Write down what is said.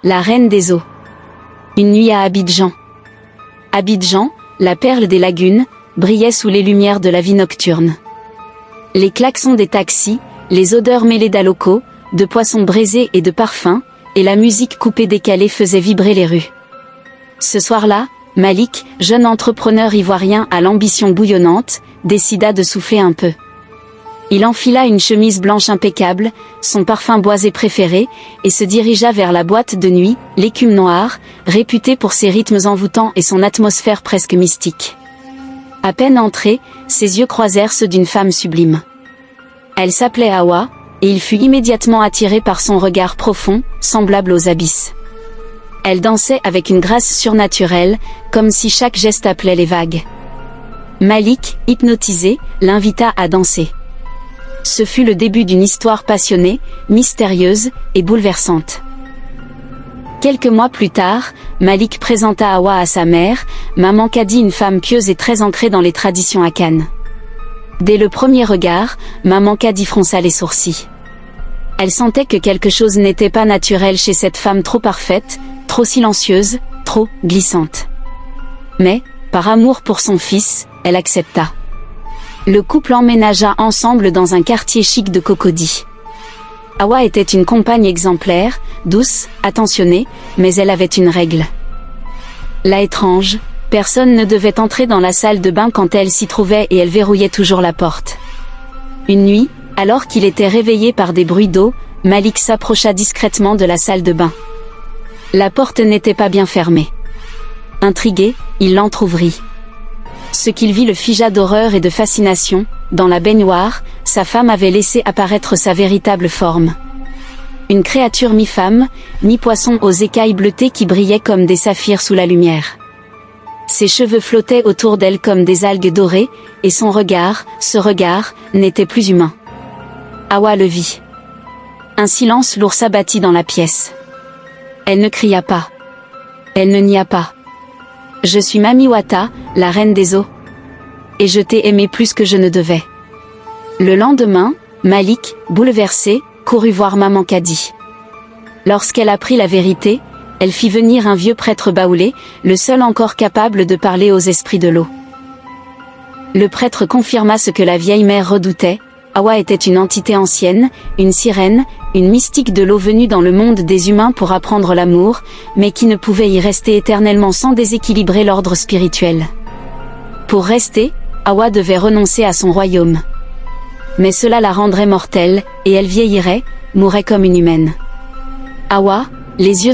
la reine des eaux. Une nuit à Abidjan. Abidjan, la perle des lagunes, brillait sous les lumières de la vie nocturne. Les klaxons des taxis, les odeurs mêlées d'alocos, de poissons braisés et de parfums, et la musique coupée décalée faisaient vibrer les rues. Ce soir-là, Malik, jeune entrepreneur ivoirien à l'ambition bouillonnante, décida de souffler un peu. Il enfila une chemise blanche impeccable, son parfum boisé préféré, et se dirigea vers la boîte de nuit, l'écume noire, réputée pour ses rythmes envoûtants et son atmosphère presque mystique. À peine entré, ses yeux croisèrent ceux d'une femme sublime. Elle s'appelait Hawa, et il fut immédiatement attiré par son regard profond, semblable aux abysses. Elle dansait avec une grâce surnaturelle, comme si chaque geste appelait les vagues. Malik, hypnotisé, l'invita à danser. Ce fut le début d'une histoire passionnée, mystérieuse et bouleversante. Quelques mois plus tard, Malik présenta Hawa à sa mère, Maman Kadi, une femme pieuse et très ancrée dans les traditions akanes. Dès le premier regard, Maman Kadi fronça les sourcils. Elle sentait que quelque chose n'était pas naturel chez cette femme trop parfaite, trop silencieuse, trop glissante. Mais, par amour pour son fils, elle accepta. Le couple emménagea ensemble dans un quartier chic de Cocody. Hawa était une compagne exemplaire, douce, attentionnée, mais elle avait une règle. La étrange, personne ne devait entrer dans la salle de bain quand elle s'y trouvait et elle verrouillait toujours la porte. Une nuit, alors qu'il était réveillé par des bruits d'eau, Malik s'approcha discrètement de la salle de bain. La porte n'était pas bien fermée. Intrigué, il l'entr'ouvrit. Ce qu'il vit le figea d'horreur et de fascination. Dans la baignoire, sa femme avait laissé apparaître sa véritable forme. Une créature mi-femme, mi-poisson aux écailles bleutées qui brillaient comme des saphirs sous la lumière. Ses cheveux flottaient autour d'elle comme des algues dorées, et son regard, ce regard, n'était plus humain. Hawa le vit. Un silence lourd s'abattit dans la pièce. Elle ne cria pas. Elle ne nia pas. « Je suis Mami Wata, la reine des eaux. Et je t'ai aimé plus que je ne devais. » Le lendemain, Malik, bouleversé, courut voir Maman Kadi. Lorsqu'elle apprit la vérité, elle fit venir un vieux prêtre baoulé, le seul encore capable de parler aux esprits de l'eau. Le prêtre confirma ce que la vieille mère redoutait. Hawa était une entité ancienne, une sirène, une mystique de l'eau venue dans le monde des humains pour apprendre l'amour, mais qui ne pouvait y rester éternellement sans déséquilibrer l'ordre spirituel. Pour rester, Hawa devait renoncer à son royaume. Mais cela la rendrait mortelle, et elle vieillirait, mourrait comme une humaine. Hawa, les yeux